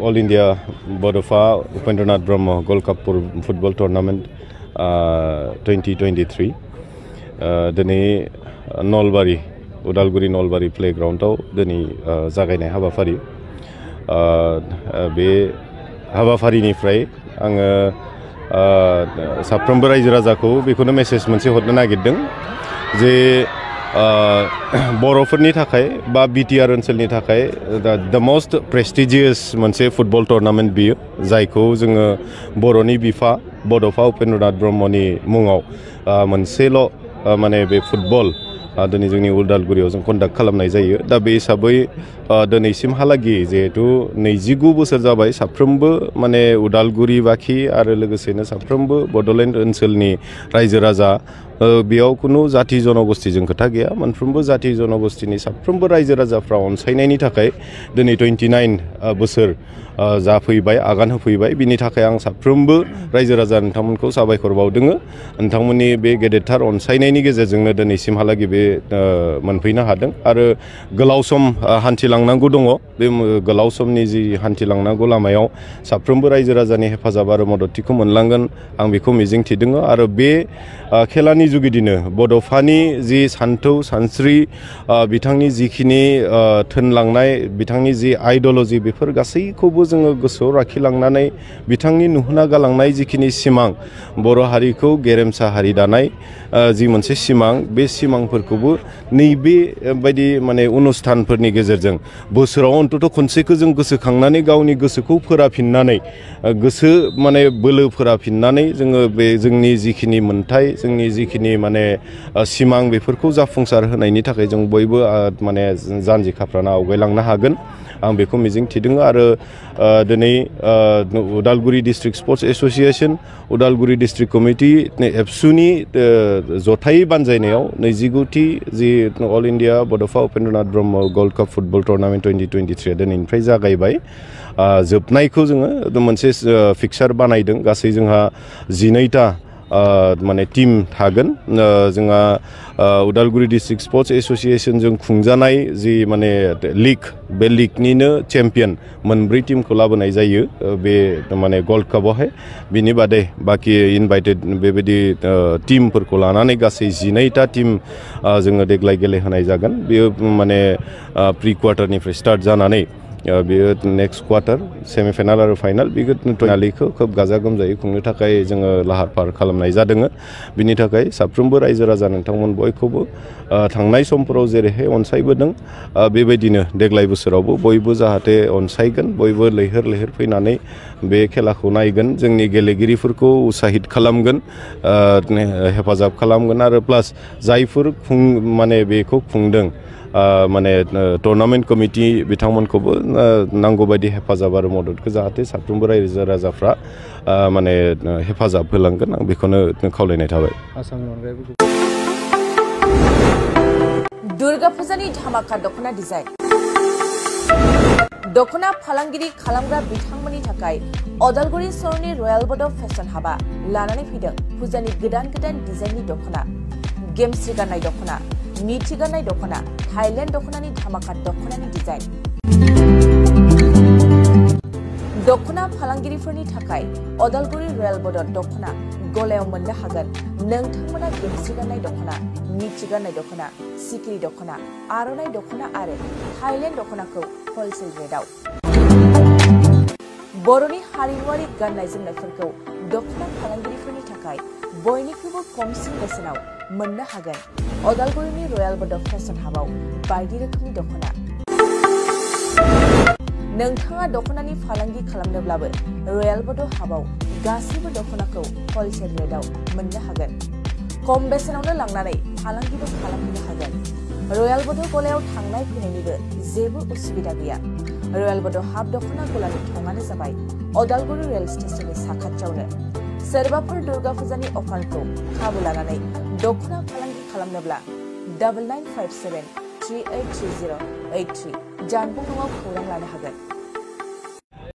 All India Bodofa Upendranath Brahma gold cup football tournament 2023 दिनै नलबारि उदालगुरि नलबारि प्लेग्राउन्डआव दिनै जागायनाय हाबाफारि बे हाबाफारिनिफ्राय आङो साफ्रोमबो रायजो राजाखौ बेखौनो मेसेज मोनसे हरनो नागिरदों जे बर'फोरनि थाखाय बा बिटिआर ओनसोलनि थाखाय द मोस्ट प्रेस्टिजियस मोनसे फुटबल टुर्नामेंट बियो जायखौ जोङो बर'नि बिफा बड'फ उपेन्द्रनाथ ब्रह्मनि मुङाव मोनसेल' माने बे फुटबल दिनै जोंनि उदालगुरियाव जों कन्डाक्ट खालामनाय जायो दा बे हिसाबै दिनैसिमहालागि जिहेतु 29 बोसोर जाबाय साफ्रोमबो माने उदालगुरिबाखि आरो लोगोसेनो साफ्रोमबो बड'लेण्ड ओनसोलनि रायजो राजा बेयाव खुनु जाति जनगोष्ठीजों खोथा गैया मोनफ्रोमबो जाति जनगोष्ठीनि साफ्रोमबो रायजो राजाफ्रा अनसायनायनि थाखाय दिनै 29 बोसोर जाफैबाय आगान होफैबाय बिनि थाखाय आं साफ्रोमबो रायजो राजा नोंथांमोनखौ साबायखर बावदों नोंथांमोननि बे गेदेरथार अनसायनायनि गेजेरजोंनो दिनैसिमहालागि बे मोनफैनो हादों आरो गोलाव सम हान्थिलांनांगौ दङ बे गोलाव समनि जि हान्थिलांनांगौ लामायाव साफ्रोमबो रायजो राजानि हेफाजाब आरो मददथिखौ मोनलांगोन आं बेखौ मिजिंथिदों आरो बे खेलानि जुगिदिनो बड'फानि जि सान्थौ सानस्रि बिथांनि जिखिनि थोनलांनाय बिथांनि जि आइडिय'ल'जि बेफोर गासैखौबो जोङो गोसोआव लाखिलांनानै बिथांनि नुहोना गालांनाय जिखिनि सिमां बर' हारिखौ गेरेमसा हारि दानाय जि मोनसे सिमां बे सिमांफोरखौबो नैबे बायदि माने अनुष्ठानफोरनि गेजेरजों बोसोराव अन्तत खनसेखौ जों गोसोखांनानै गावनि गोसोखौ फोराफिननानै गोसो माने बोलो फोराफिननानै जोङो बे जोंनि जिखिनि मोन्थाय जोंनि जिखिनि माने सिमां बेफोरखौ जाफुंसार होनायनि थाखाय जों बयबो माने जानजि खाफ्राना आवगायलांनो हागोन आं बेखौ मिजिंथिदों आरो दिनै Udalguri district sports association Udalguri district committee एबसुनि जथायै बानजायनायाव 29थि जि all India Bodofa Upendranath Brahma gold cup football tournament 2023 दिनैनिफ्राय जागायबाय जोबनायखौ जोङो मोनसे फिक्सार बानायदों गासै जोंहा 12टा माने टीम थागोन जोंहा उदालगुरि डिस्ट्रिक्ट स्पोर्ट्स एसोसिएशन जों खुंजानाय जि माने लीग बे लीगनिनो चेम्पियन मोनब्रै टीमखौ लाबोनाय जायो बे माने गोल्ड कपआवहाय बिनि बादै बाकी इनभाइटेड बेबायदि टीमफोरखौ लानानै गासै 12टा टीम जोङो देग्लाय गेलेहोनाय जागोन बेयो माने प्रि क्वार्टारनिफ्राय स्टार्ट जानानै बेयो नेक्स्ट क्वार्टार सेमिफाइनाल आरो फाइनाल बेखौ टुर्नामेन्टखौ खोब गाजा गोमजायै खुंनो थाखाय जोङो लाहार फाहार खालामनाय जादों बिनि थाखाय साफ्रोमबो रायजो राजा नोंथांमोन बयखौबो थांनाय समफोराव जेरैहाय अनसायबोदों बेबायदिनो देग्लाय बोसोरावबो बयबो जाहाथे अनसायगोन बयबो लैहोर लैहोर फैनानै बे खेलाखौ नायगोन जोंनि गेलेगिरिफोरखौ उत्साहित खालामगोन हेफाजाब खालामगोन आरो प्लास जायफोर माने बेखौ खुंदों माने टुर्नामेंट कमिटि बिथांमोनखौबो नांगौ बायदि हेफाजाब आरो मददखौ जाहाथे साफ्रोमबो रायजो राजाफ्रा माने हेफाजाब होलांगोन आं बेखौनो खावलायनाय थाबाय आसामनि अनगायैबो दुर्गा फुजानि धामाका दखना डिजाइन दखना फालांगिरि खालामग्रा बिथांमोननि थाखाय उदालगुरि सहरनि रयेल बड'फ फेशन हाबा लानानै फैदों फुजानि गोदान गोदान डिजाइननि दखना गेमस्रि गाननाय दखना मीठी गाननाय दखना थाइलेण्ड दखनानि धामाका दखनानि डिजाइन दखना फालांगिरिफोरनि थाखाय उदालगुरि रयेल बड'फ दखना गलायाव मोननो हागोन नोंथांमोना गेमस्रि गाननाय दखना मीठी गाननाय दखना सिखिरि दखना आर'नाइ दखना आरो थाइलेण्ड दखनाखौ हलसेल रेटआव बर'नि हारिमुआरि गाननाय जोमनायफोरखौ दखना फालांगिरिफोरनि थाखाय बयनिख्रुइबो खमसिन बेसेनाव मोननो हागोन उदालगुरिनि रयेल बड'फ फेशन हाबाव बायदि रोखोमनि दखना नोंथाङा दखनानि फालांगि खालामनोब्लाबो रयेल बड'फ हाबाव गासैबो दखनाखौ हलसेल रेटआव मोननो हागोन खम बेसेनावनो लांनानै फालांगिबो खालामनो हागोन रयेल बड'फ गलायाव थांनाय फैनायनिबो जेबो उसुबिदा गैया रयेल बड'फ हाब दखना गलानि थंआनो जाबाय उदालगुरि रेल स्टेशननि साखाथियावनो सोरबाफोर दुर्गा फुजानि अफारखौ खाबु लानानै दखना फालांगि खालामनोब्ला 9957383083 जानबुं नङाव खौरां लानो हागोन।